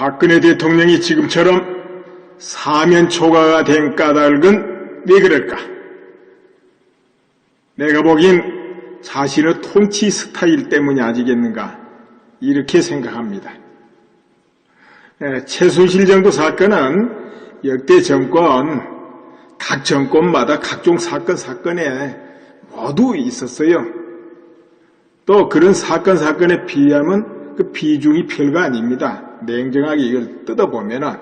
박근혜 대통령이 지금처럼 사면 초과가 된 까닭은 왜 그럴까? 내가 보기엔 자신의 통치 스타일 때문이 아니겠는가 이렇게 생각합니다. 최순실 정부 사건은 역대 정권, 각 정권마다 각종 사건에 모두 있었어요. 또 그런 사건에 비하면 그 비중이 별거 아닙니다. 냉정하게 이걸 뜯어보면은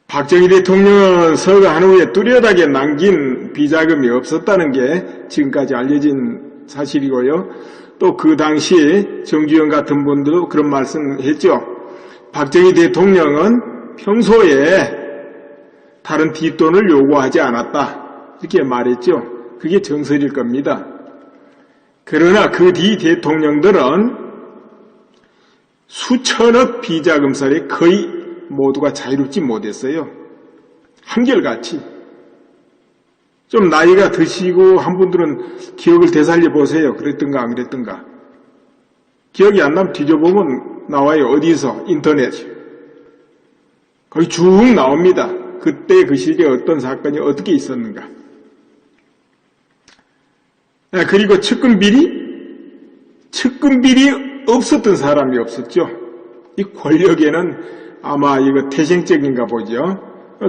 박정희 대통령은 서거한 후에 뚜렷하게 남긴 비자금이 없었다는 게 지금까지 알려진 사실이고요. 또 그 당시 정주영 같은 분들도 그런 말씀했죠. 박정희 대통령은 평소에 다른 뒷돈을 요구하지 않았다 이렇게 말했죠. 그게 정설일 겁니다. 그러나 그 뒤 대통령들은 수천억 비자금설에 거의 모두가 자유롭지 못했어요. 한결같이. 좀 나이가 드시고 한 분들은 기억을 되살려 보세요. 그랬던가 안 그랬던가. 기억이 안 나면 뒤져보면 나와요. 어디서? 인터넷. 거기 쭉 나옵니다. 그때 그 시기에 어떤 사건이 어떻게 있었는가. 그리고 측근비리 없었던 사람이 없었죠. 이 권력에는 아마 이거 태생적인가 보죠.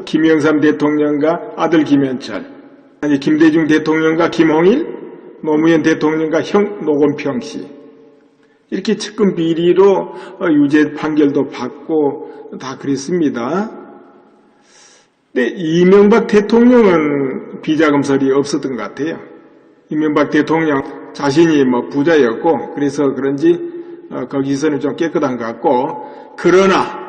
김영삼 대통령과 아들 김현철, 김대중 대통령과 김홍일, 노무현 대통령과 형 노건평 씨. 이렇게 측근 비리로 유죄 판결도 받고 다 그랬습니다. 근데 이명박 대통령은 비자금설이 없었던 것 같아요. 이명박 대통령 자신이 부자였고 그래서 그런지 거기서는 좀 깨끗한 것 같고, 그러나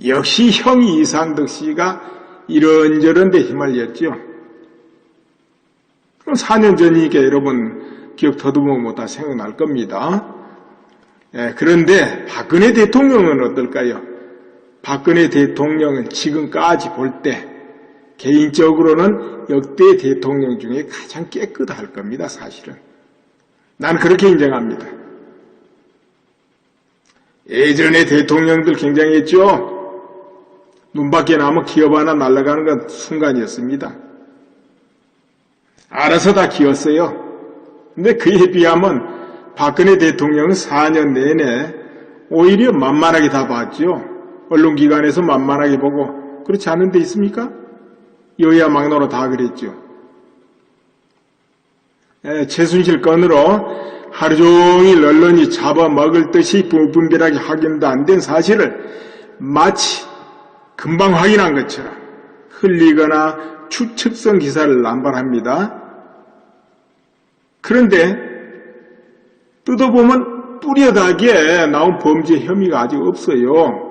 역시 형 이상득 씨가 이런저런 데 휘말렸죠. 그럼 4년 전이니까 여러분 기억 더듬으면 다 생각날 겁니다. 그런데 박근혜 대통령은 어떨까요? 박근혜 대통령은 지금까지 볼 때 개인적으로는 역대 대통령 중에 가장 깨끗할 겁니다. 사실은. 난 그렇게 인정합니다. 예전에 대통령들 굉장했죠. 눈 밖에 나면 기업 하나 날아가는 건 순간이었습니다. 알아서 다 기었어요. 근데 그에 비하면 박근혜 대통령은 4년 내내 오히려 만만하게 다 봤죠. 언론기관에서 만만하게 보고. 그렇지 않은 데 있습니까? 여야 막론으로 다 그랬죠. 최순실 건으로 하루 종일 언론이 잡아먹을 듯이 분별하게 확인도 안 된 사실을 마치 금방 확인한 것처럼 흘리거나 추측성 기사를 남발합니다. 그런데 뜯어보면 뚜렷하게 나온 범죄 혐의가 아직 없어요.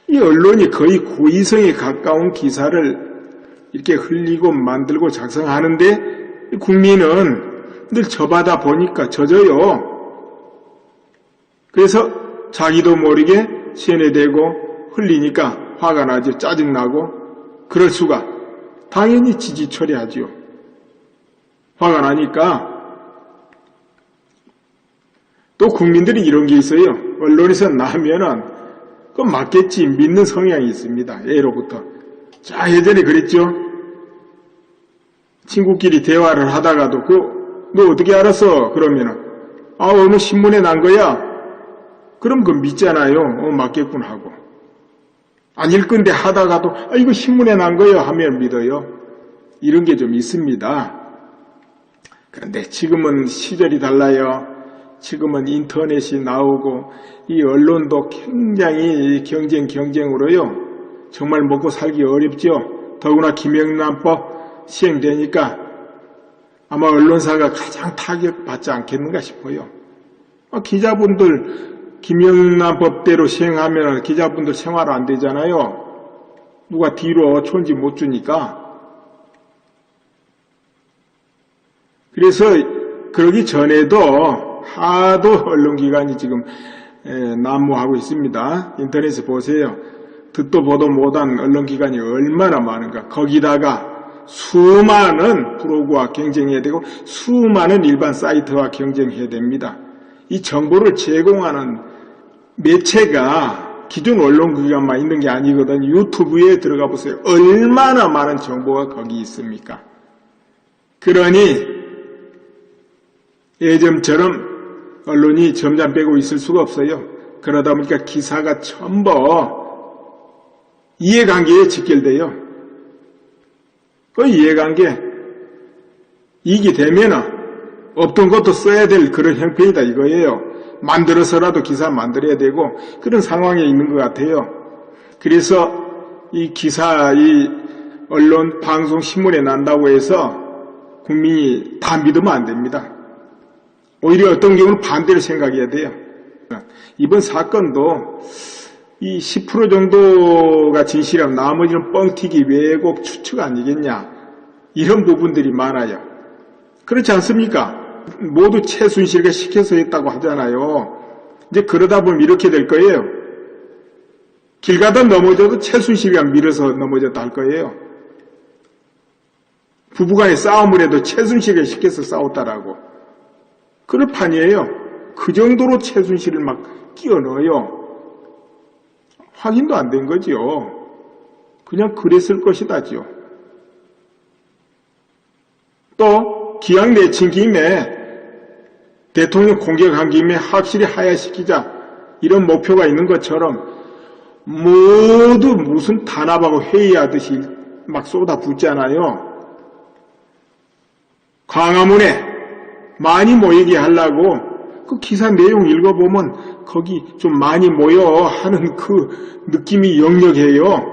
이 언론이 거의 고의성에 가까운 기사를 이렇게 흘리고 만들고 작성하는데 국민은 늘 저받아 보니까 젖어요. 그래서 자기도 모르게 세뇌되고 흘리니까 화가 나죠. 짜증나고. 그럴 수가. 당연히 지지 처리하죠. 화가 나니까. 또 국민들이 이런 게 있어요. 언론에서 나면은 그건 맞겠지 믿는 성향이 있습니다. 예로부터. 자, 예전에 그랬죠. 친구끼리 대화를 하다가도 너 어떻게 알았어? 그러면은 어느 신문에 난 거야? 그럼 그거 믿잖아요. 맞겠군 하고. 아닐 건데 하다가도 이거 신문에 난 거야 하면 믿어요. 이런 게 좀 있습니다. 그런데 지금은 시절이 달라요. 지금은 인터넷이 나오고 이 언론도 굉장히 경쟁으로요. 정말 먹고 살기 어렵죠. 더구나 김영란법 시행되니까 아마 언론사가 가장 타격받지 않겠는가 싶어요. 기자분들 김영란법대로 시행하면 기자분들 생활 안 되잖아요. 누가 뒤로 촌지 못 주니까. 그래서 그러기 전에도 하도 언론기관이 지금 난무하고 있습니다. 인터넷에 보세요. 듣도 보도 못한 언론기관이 얼마나 많은가. 거기다가 수많은 블로그와 경쟁해야 되고 수많은 일반 사이트와 경쟁해야 됩니다. 이 정보를 제공하는 매체가 기존 언론기관만 있는 게 아니거든요. 유튜브에 들어가 보세요. 얼마나 많은 정보가 거기 있습니까? 그러니 예전처럼 언론이 점점 빼고 있을 수가 없어요. 그러다 보니까 기사가 전부 이해관계에 직결돼요. 그 이해관계 이게 되면은 없던 것도 써야 될 그런 형편이다 이거예요. 만들어서라도 기사 만들어야 되고 그런 상황에 있는 것 같아요. 그래서 이 기사, 이 언론, 방송, 신문에 난다고 해서 국민이 다 믿으면 안 됩니다. 오히려 어떤 경우는 반대로 생각해야 돼요. 이번 사건도 이 10% 정도가 진실이라면 나머지는 뻥튀기, 왜곡, 추측 아니겠냐. 이런 부분들이 많아요. 그렇지 않습니까? 모두 최순실과 시켜서 했다고 하잖아요. 이제 그러다 보면 이렇게 될 거예요. 길 가다 넘어져도 최순실이가 밀어서 넘어졌다 할 거예요. 부부간에 싸움을 해도 최순실이 시켜서 싸웠다라고. 그럴 판이에요. 그 정도로 최순실을 막 끼워 넣어요. 확인도 안 된 거지요. 그냥 그랬을 것이다지요. 또 기왕 내친 김에 대통령 공격한 김에 확실히 하야시키자 이런 목표가 있는 것처럼 모두 무슨 단합하고 회의하듯이 막 쏟아붓잖아요. 광화문에 많이 모이게 하려고 그 기사 내용 읽어보면 거기 좀 많이 모여 하는 그 느낌이 역력해요.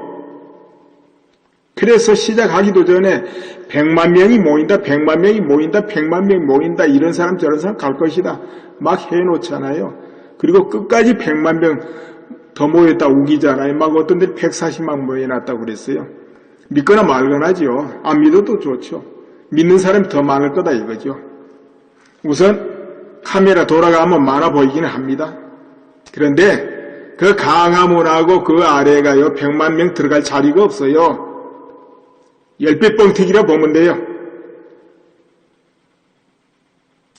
그래서 시작하기도 전에 100만 명이 모인다, 100만 명이 모인다, 100만 명이 모인다 이런 사람 저런 사람 갈 것이다 막 해놓잖아요. 그리고 끝까지 100만 명 더 모였다 우기잖아요. 막 어떤 데는 140만 모여놨다고 그랬어요. 믿거나 말거나죠. 안 믿어도 좋죠. 믿는 사람이 더 많을 거다 이거죠. 우선 카메라 돌아가면 많아 보이기는 합니다. 그런데 그 강화문하고 그 아래가요 100만 명 들어갈 자리가 없어요. 10배 뻥튀기라 보면 돼요.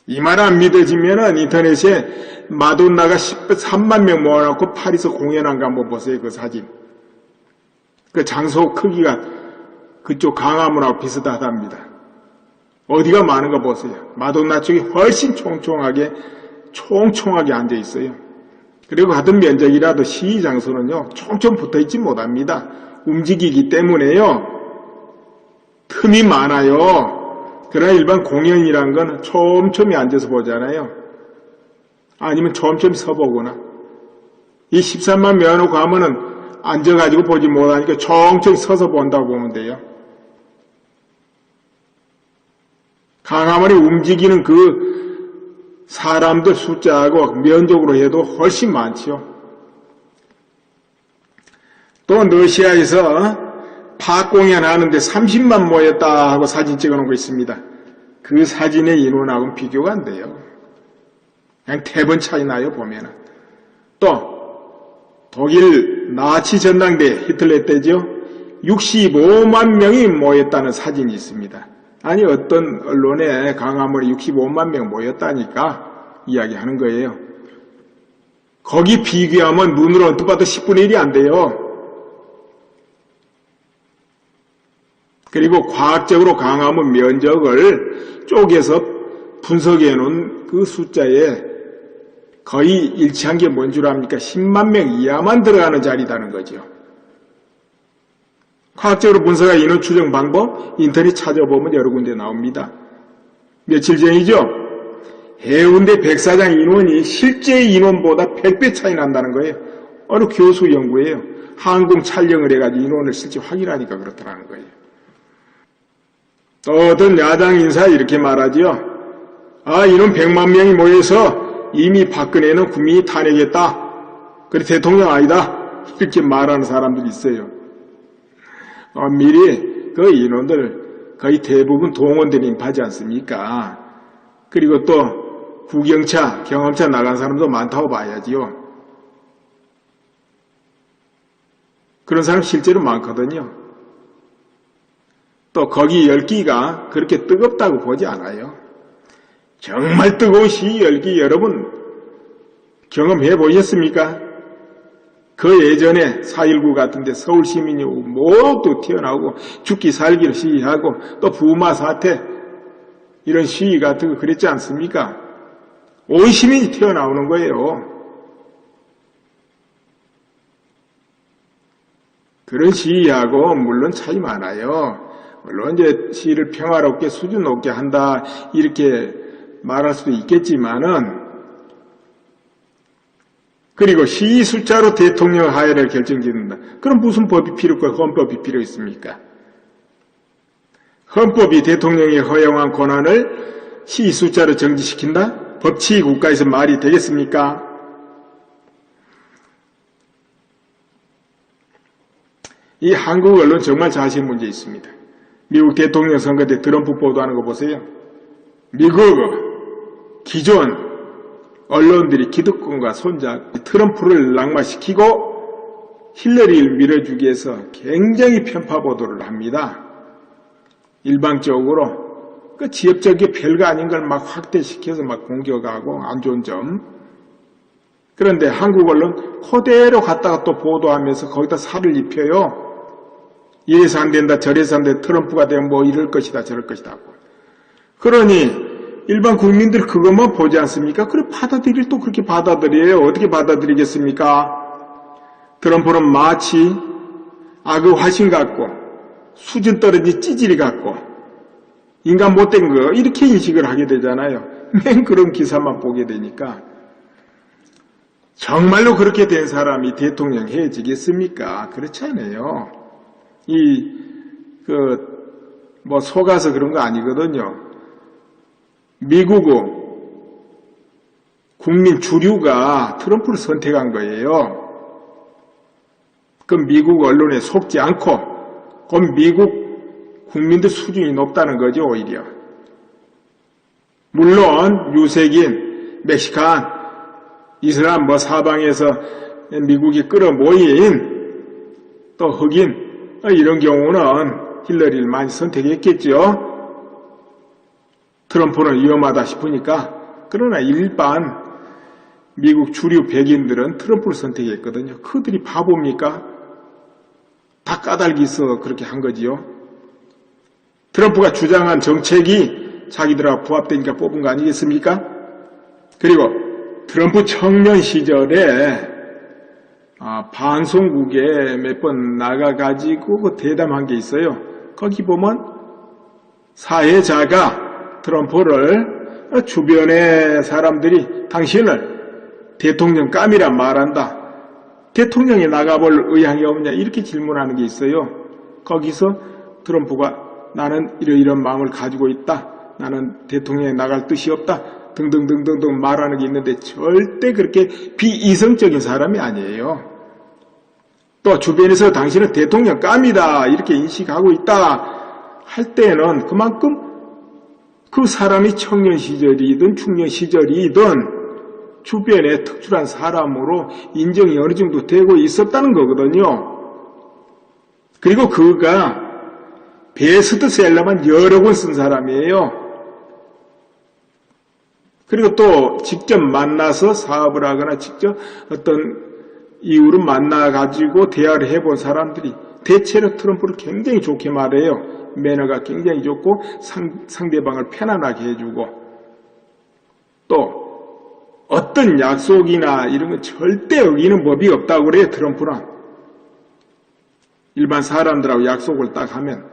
이 말 안 믿어지면은 인터넷에 마돈나가 3만 명 모아놓고 파리에서 공연한 거 한번 보세요. 그 사진. 그 장소 크기가 그쪽 강화문하고 비슷하답니다. 어디가 많은 거 보세요. 마돈나 쪽이 훨씬 총총하게 앉아 있어요. 그리고 같은 면적이라도 시위 장소는요 총총 붙어있지 못합니다. 움직이기 때문에요 틈이 많아요. 그러나 일반 공연이란 건 촘촘히 앉아서 보잖아요. 아니면 촘촘히 서보거나 이 13만 메어놓고 하면은 앉아가지고 보지 못하니까 총총 서서 본다고 보면 돼요. 강화문이 움직이는 그 사람들 숫자하고 면적으로 해도 훨씬 많지요. 또 러시아에서 파 공연하는데 30만 모였다 하고 사진 찍어놓은 거 있습니다. 그 사진의 인원하고는 비교가 안 돼요. 그냥 대번 차이 나요 보면은. 또 독일 나치 전당대 히틀러 때죠. 65만 명이 모였다는 사진이 있습니다. 아니 어떤 언론에 강화문에 65만 명 모였다니까 이야기하는 거예요. 거기 비교하면 눈으로 언뜻 봐도 10분의 1이 안 돼요. 그리고 과학적으로 강화문 면적을 쪼개서 분석해 놓은 그 숫자에 거의 일치한 게 뭔 줄 압니까? 10만 명 이하만 들어가는 자리다는 거죠. 과학적으로 분석한 인원 추정 방법 인터넷 찾아보면 여러 군데 나옵니다. 며칠 전이죠. 해운대 백사장 인원이 실제 인원보다 100배 차이 난다는 거예요. 어느 교수 연구예요. 항공 촬영을 해가지고 인원을 실제 확인하니까 그렇다는 거예요. 또 어떤 야당 인사 이렇게 말하지요. 인원 100만 명이 모여서 이미 박근혜는 국민이 탄핵했다. 그래 대통령 아니다. 이렇게 말하는 사람들이 있어요. 미리 그 인원들 거의 대부분 동원된 인파지 않습니까? 그리고 또 구경차, 경험차 나간 사람도 많다고 봐야지요. 그런 사람 실제로 많거든요. 또 거기 열기가 그렇게 뜨겁다고 보지 않아요. 정말 뜨거운 시위 열기 여러분 경험해 보셨습니까? 그 예전에 4.19 같은데 서울 시민이 모두 튀어나오고 죽기 살기로 시위하고 또 부마 사태 이런 시위 같은 거 그랬지 않습니까? 온 시민이 튀어나오는 거예요. 그런 시위하고 물론 차이 많아요. 물론 이제 시위를 평화롭게 수준 높게 한다 이렇게 말할 수도 있겠지만은 그리고 시위 숫자로 대통령 하야를 결정짓는다. 그럼 무슨 법이 필요고 헌법이 필요 있습니까? 헌법이 대통령이 허용한 권한을 시위 숫자로 정지시킨다? 법치위 국가에서 말이 되겠습니까? 이 한국 언론 정말 자신 문제 있습니다. 미국 대통령 선거 때 트럼프 보도하는 거 보세요. 미국 기존 언론들이 기득권과 손잡 트럼프를 낙마시키고 힐러리를 밀어주기 위해서 굉장히 편파 보도를 합니다. 일방적으로 그 지역적인 별거 아닌 걸 막 확대시켜서 막 공격하고 안 좋은 점. 그런데 한국 언론 그대로 갖다가 또 보도하면서 거기다 살을 입혀요. 이래서 안 된다 저래서 안 된다 트럼프가 되면 뭐 이럴 것이다 저럴 것이다. 그러니 일반 국민들 그것만 보지 않습니까? 그래 받아들일 또 그렇게 받아들여요. 어떻게 받아들이겠습니까? 트럼프는 마치 악의 화신 같고 수준 떨어진 찌질이 같고 인간 못된 거 이렇게 인식을 하게 되잖아요. 맨 그런 기사만 보게 되니까 정말로 그렇게 된 사람이 대통령 해지겠습니까? 그렇지 않아요. 뭐 속아서 그런 거 아니거든요. 미국의 국민 주류가 트럼프를 선택한 거예요. 그럼 미국 언론에 속지 않고 그럼 미국 국민들 수준이 높다는 거죠, 오히려. 물론 유색인, 멕시칸, 이슬람 사방에서 미국이 끌어모인 또 흑인 이런 경우는 힐러리를 많이 선택했겠죠. 트럼프는 위험하다 싶으니까. 그러나 일반 미국 주류 백인들은 트럼프를 선택했거든요. 그들이 바보입니까? 다 까닭이 있어 그렇게 한 거지요. 트럼프가 주장한 정책이 자기들하고 부합되니까 뽑은 거 아니겠습니까? 그리고 트럼프 청년 시절에 방송국에 몇 번 나가가지고 대담한 게 있어요. 거기 보면 사회자가 트럼프를 주변의 사람들이 당신을 대통령감이라 말한다. 대통령이 나가볼 의향이 없냐 이렇게 질문하는 게 있어요. 거기서 트럼프가 나는 이런 마음을 가지고 있다. 나는 대통령에 나갈 뜻이 없다. 등등등등등 말하는 게 있는데 절대 그렇게 비이성적인 사람이 아니에요. 또 주변에서 당신은 대통령감이다 이렇게 인식하고 있다 할 때는 그만큼 그 사람이 청년 시절이든 중년 시절이든 주변에 특출한 사람으로 인정이 어느 정도 되고 있었다는 거거든요. 그리고 그가 베스트셀러만 여러 권 쓴 사람이에요. 그리고 또 직접 만나서 사업을 하거나 직접 어떤 이유로 만나가지고 대화를 해본 사람들이 대체로 트럼프를 굉장히 좋게 말해요. 매너가 굉장히 좋고 상대방을 편안하게 해주고 또 어떤 약속이나 이런 건 절대 어기는 법이 없다고 그래요. 트럼프는 일반 사람들하고 약속을 딱 하면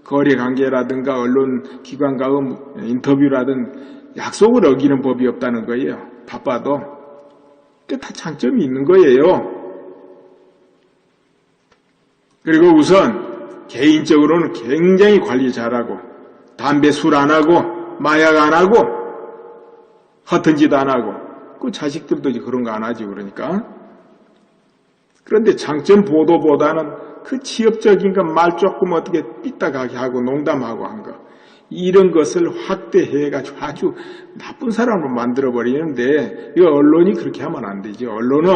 거래관계라든가 언론기관과의 인터뷰라든 약속을 어기는 법이 없다는 거예요. 바빠도. 다 장점이 있는 거예요. 그리고 우선 개인적으로는 굉장히 관리 잘하고 담배 술 안 하고 마약 안 하고 허튼 짓 안 하고 그 자식들도 그런 거 안 하지 그러니까. 그런데 장점 보도보다는 그 취업적인 거 말 조금 어떻게 삐딱하게 하고 농담하고 한 거 이런 것을 확대해가지고 아주 나쁜 사람으로 만들어버리는데 이 언론이 그렇게 하면 안 되죠. 언론은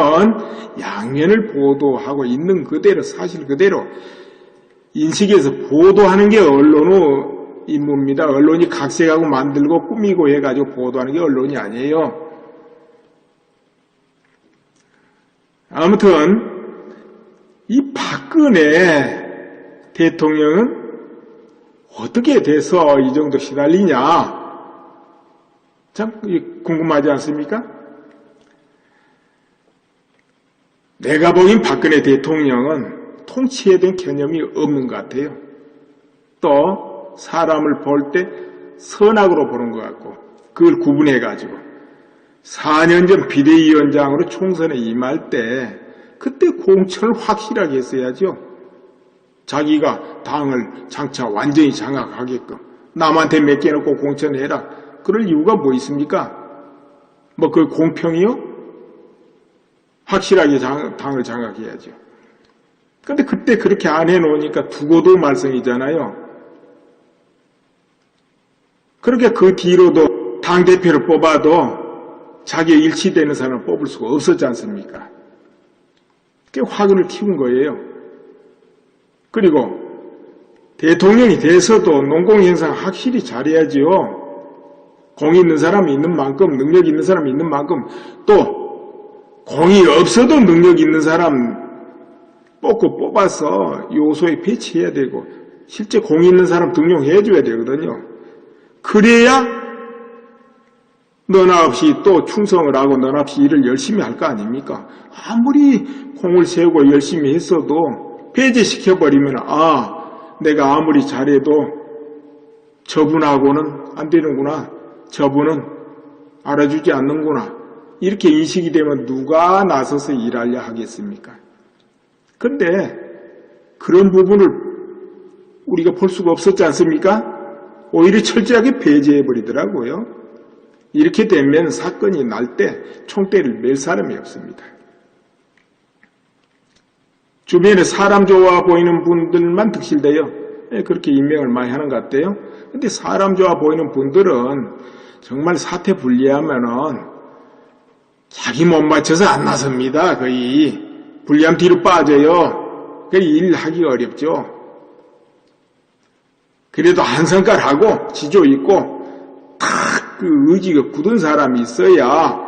양면을 보도하고 있는 그대로 사실 그대로 인식해서 보도하는 게 언론의 임무입니다. 언론이 각색하고 만들고 꾸미고 해가지고 보도하는 게 언론이 아니에요. 아무튼 이 박근혜 대통령은 어떻게 돼서 이 정도 시달리냐? 참 궁금하지 않습니까? 내가 보기엔 박근혜 대통령은 통치에 대한 개념이 없는 것 같아요. 또 사람을 볼 때 선악으로 보는 것 같고 그걸 구분해가지고 4년 전 비대위원장으로 총선에 임할 때 그때 공천을 확실하게 했어야죠. 자기가 당을 장차 완전히 장악하게끔 남한테 맡겨놓고 공천해라. 그럴 이유가 뭐 있습니까? 뭐 그 공평이요? 확실하게 당을 장악해야죠. 근데 그때 그렇게 안 해놓으니까 두고도 말썽이잖아요. 그렇게 그 뒤로도 당대표를 뽑아도 자기의 일치되는 사람을 뽑을 수가 없었지 않습니까? 그게 화근을 틔운 거예요. 그리고 대통령이 돼서도 농공행상 확실히 잘해야지요. 공이 있는 사람이 있는 만큼, 능력이 있는 사람이 있는 만큼, 또 공이 없어도 능력이 있는 사람 뽑아서 요소에 배치해야 되고 실제 공이 있는 사람 등용해 줘야 되거든요. 그래야 너나 없이 또 충성을 하고 너나 없이 일을 열심히 할 거 아닙니까? 아무리 공을 세우고 열심히 했어도 배제시켜버리면 내가 아무리 잘해도 저분하고는 안 되는구나. 저분은 알아주지 않는구나. 이렇게 인식이 되면 누가 나서서 일하려 하겠습니까? 근데 그런 부분을 우리가 볼 수가 없었지 않습니까? 오히려 철저하게 배제해버리더라고요. 이렇게 되면 사건이 날 때 총대를 맬 사람이 없습니다. 주변에 사람 좋아 보이는 분들만 득실돼요. 그렇게 임명을 많이 하는 것 같아요. 근데 사람 좋아 보이는 분들은 정말 사태 분리하면은 자기 못 맞춰서 안 나섭니다. 거의 분리하면 뒤로 빠져요. 그래서 일하기가 어렵죠. 그래도 한 성깔 하고 지조 있고 딱 그 의지가 굳은 사람이 있어야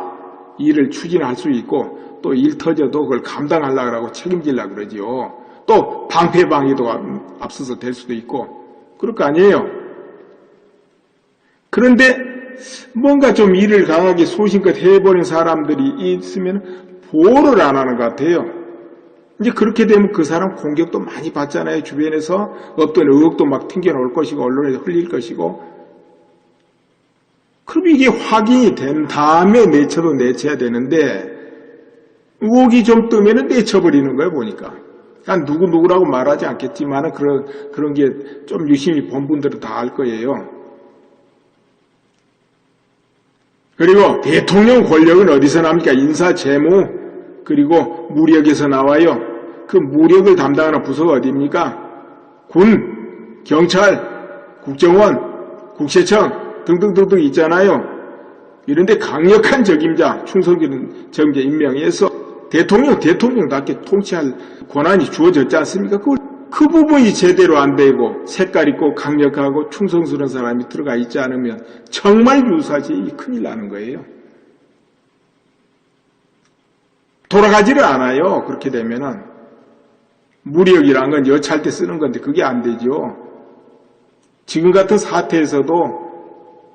일을 추진할 수 있고 또 일 터져도 그걸 감당하려고 하고 책임지려고 그러지요. 또 방패방위도 앞서서 될 수도 있고 그럴 거 아니에요. 그런데 뭔가 좀 일을 강하게 소신껏 해버린 사람들이 있으면 보호를 안 하는 것 같아요. 이제 그렇게 되면 그 사람 공격도 많이 받잖아요. 주변에서 어떤 의혹도 막 튕겨나올 것이고 언론에 흘릴 것이고. 그럼 이게 확인이 된 다음에 내쳐도 내쳐야 되는데 의혹이 좀 뜨면 내쳐버리는 거예요. 보니까. 그러니까 누구라고 말하지 않겠지만 그런 게 좀 유심히 본 분들은 다 알 거예요. 그리고 대통령 권력은 어디서 납니까? 인사, 재무, 그리고 무력에서 나와요. 그 무력을 담당하는 부서가 어디입니까? 군, 경찰, 국정원, 국세청 등등등등 있잖아요. 이런데 강력한 적임자, 충성적인 적임자 임명해서 대통령답게 통치할 권한이 주어졌지 않습니까? 그 부분이 제대로 안 되고 색깔 있고 강력하고 충성스러운 사람이 들어가 있지 않으면 정말 유사시 큰일 나는 거예요. 돌아가지를 않아요. 그렇게 되면은 무력이란 건 여차할 때 쓰는 건데 그게 안 되죠. 지금 같은 사태에서도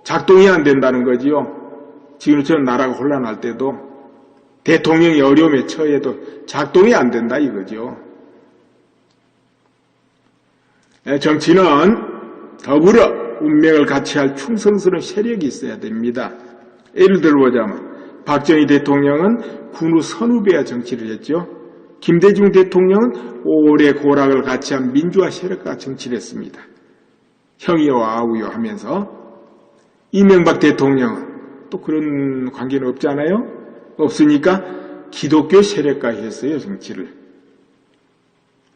작동이 안 된다는 거지요. 지금처럼 나라가 혼란할 때도 대통령이 어려움에 처해도 작동이 안 된다 이거죠. 정치는 더불어 운명을 같이 할 충성스러운 세력이 있어야 됩니다. 예를 들어보자면 박정희 대통령은 군우 선후배와 정치를 했죠. 김대중 대통령은 오래 고락을 같이 한 민주화 세력과 정치를 했습니다. 형이요 아우요 하면서. 이명박 대통령은 또 그런 관계는 없잖아요. 없으니까 기독교 세력과 했어요. 정치를.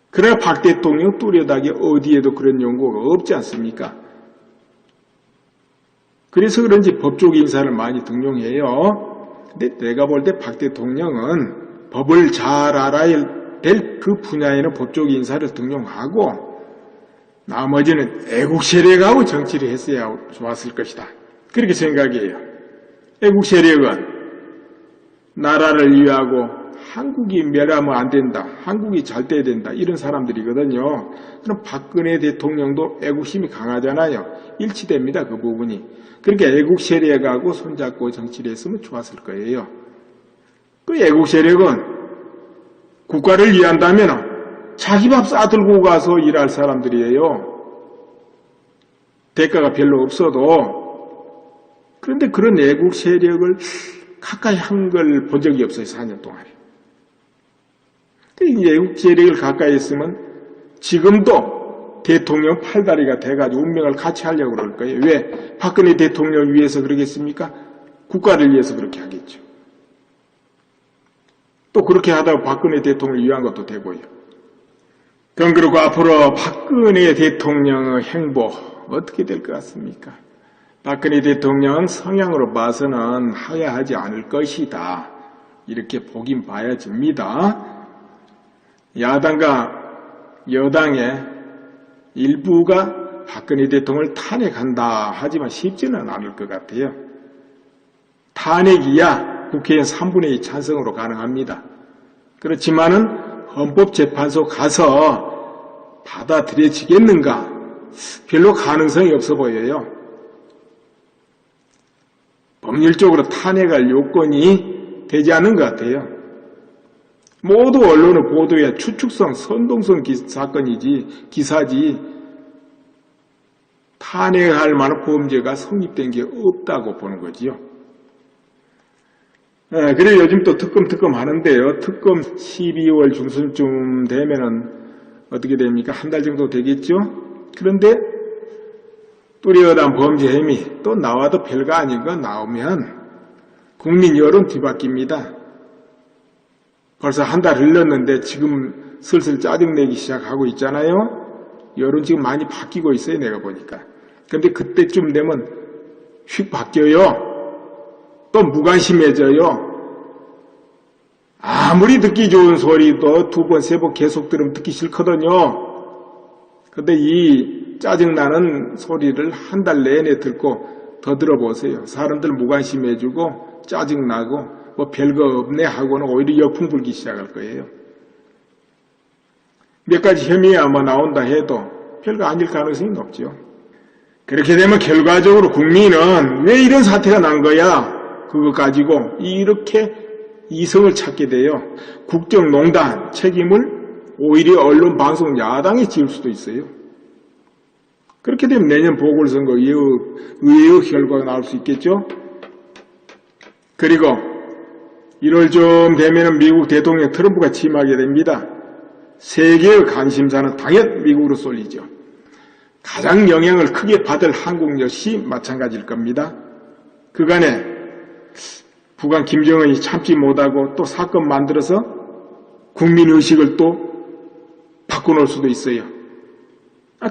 그래야 박 대통령 뚜렷하게 어디에도 그런 연고가 없지 않습니까? 그래서 그런지 법조계 인사를 많이 등용해요. 근데 내가 볼 때 박 대통령은 법을 잘 알아야 될 그 분야에는 법조계 인사를 등용하고 나머지는 애국 세력하고 정치를 했어야 좋았을 것이다. 그렇게 생각해요. 애국 세력은 나라를 위하고 한국이 멸하면 안 된다, 한국이 잘 돼야 된다, 이런 사람들이거든요. 그럼 박근혜 대통령도 애국심이 강하잖아요. 일치됩니다, 그 부분이. 그러니까 애국 세력하고 손잡고 정치를 했으면 좋았을 거예요. 그 애국 세력은 국가를 위한다면 자기 밥 싸들고 가서 일할 사람들이에요. 대가가 별로 없어도. 그런데 그런 애국 세력을 가까이 한 걸 본 적이 없어요, 4년 동안에. 이 애국 세력을 가까이 했으면 지금도 대통령 팔다리가 돼가지고 운명을 같이 하려고 그럴 거예요. 왜? 박근혜 대통령을 위해서 그러겠습니까? 국가를 위해서 그렇게 하겠죠. 또 그렇게 하다가 박근혜 대통령을 위한 것도 되고요. 그럼 그리고 앞으로 박근혜 대통령의 행보 어떻게 될 것 같습니까? 박근혜 대통령 성향으로 봐서는 하야하지 않을 것이다. 이렇게 보긴 봐야집니다. 야당과 여당의 일부가 박근혜 대통령을 탄핵한다 하지만 쉽지는 않을 것 같아요. 탄핵이야 국회의원 3분의 2 찬성으로 가능합니다. 그렇지만은 헌법재판소 가서 받아들여지겠는가? 별로 가능성이 없어 보여요. 법률적으로 탄핵할 요건이 되지 않는 것 같아요. 모두 언론을 보도해야 추측성, 선동성 사건이지, 기사지, 탄핵할 만한 범죄가 성립된 게 없다고 보는 거지요. 그래서 요즘 또 특검 하는데요. 특검 12월 중순쯤 되면은 어떻게 됩니까? 한 달 정도 되겠죠? 그런데 뚜렷한 범죄 혐의 또 나와도 별거 아닌 거 나오면 국민 여론 뒤바뀝니다. 벌써 한 달 흘렀는데 지금 슬슬 짜증내기 시작하고 있잖아요. 여론 지금 많이 바뀌고 있어요, 내가 보니까. 근데 그때쯤 되면 휙 바뀌어요. 또 무관심해져요. 아무리 듣기 좋은 소리도 2번, 3번 계속 들으면 듣기 싫거든요. 근데 이 짜증나는 소리를 한 달 내내 듣고 더 들어보세요. 사람들 무관심해지고 짜증나고 뭐 별거 없네 하고는 오히려 역풍 불기 시작할 거예요. 몇 가지 혐의 아마 나온다 해도 별거 아닐 가능성이 높죠. 그렇게 되면 결과적으로 국민은 왜 이런 사태가 난 거야? 그거 가지고 이렇게 이성을 찾게 돼요. 국정농단 책임을 오히려 언론, 방송, 야당이 지을 수도 있어요. 그렇게 되면 내년 보궐선거 의외의 결과가 나올 수 있겠죠. 그리고 1월쯤 되면 미국 대통령 트럼프가 취임하게 됩니다. 세계의 관심사는 당연 미국으로 쏠리죠. 가장 영향을 크게 받을 한국 역시 마찬가지일 겁니다. 그간에 북한 김정은이 참지 못하고 또 사건 만들어서 국민의식을 또 바꿔놓을 수도 있어요.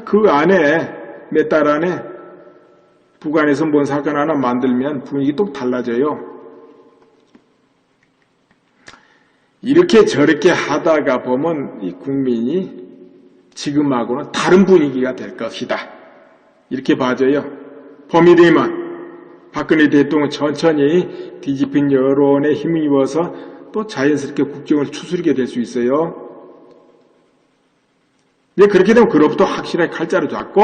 그 안에 몇 달 안에 북한에서 뭔 사건 하나 만들면 분위기 또 달라져요. 이렇게 저렇게 하다가 보면 이 국민이 지금하고는 다른 분위기가 될 것이다. 이렇게 봐져요. 봄이 되면 박근혜 대통령 천천히 뒤집힌 여론에 힘입어서 또 자연스럽게 국정을 추스리게 될 수 있어요. 근데 그렇게 되면 그로부터 확실하게 칼자루 잡고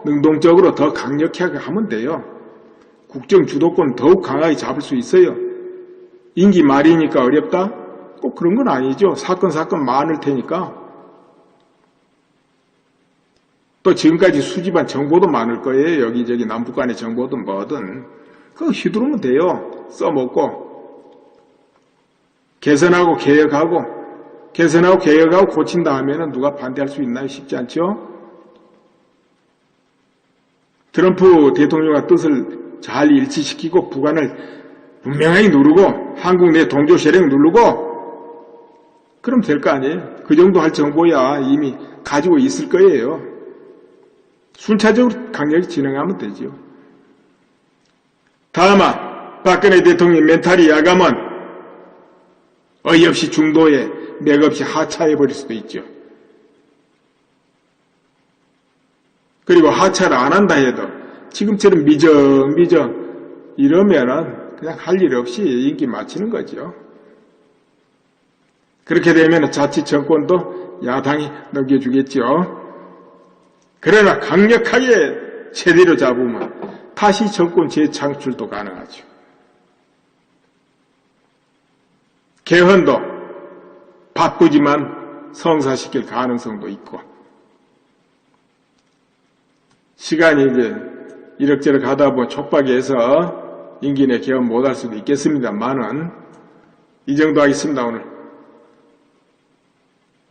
능동적으로 더 강력하게 하면 돼요. 국정 주도권을 더욱 강하게 잡을 수 있어요. 임기 말이니까 어렵다? 꼭 그런 건 아니죠. 사건 많을 테니까. 또 지금까지 수집한 정보도 많을 거예요. 여기저기 남북 간의 정보든 뭐든. 그거 휘두르면 돼요. 써먹고. 개선하고 개혁하고 고친다 하면은 누가 반대할 수 있나요? 쉽지 않죠? 트럼프 대통령의 뜻을 잘 일치시키고 북한을 분명하게 누르고 한국 내 동조 세력 누르고 그럼 될 거 아니에요? 그 정도 할 정보야 이미 가지고 있을 거예요. 순차적으로 강력히 진행하면 되죠. 다만 박근혜 대통령 멘탈이 야가면 어이없이 중도에 맥없이 하차해버릴 수도 있죠. 그리고 하차를 안 한다 해도 지금처럼 미정 이러면은 그냥 할 일 없이 임기 마치는 거죠. 그렇게 되면 자칫 정권도 야당이 넘겨주겠죠. 그러나 강력하게 제대로 잡으면 다시 정권 재창출도 가능하죠. 개헌도 바쁘지만 성사시킬 가능성도 있고, 시간이 이제 이럭저럭 하다 보면 촉박해서 임기 내 개헌 못할 수도 있겠습니다만은 이 정도 하겠습니다. 오늘.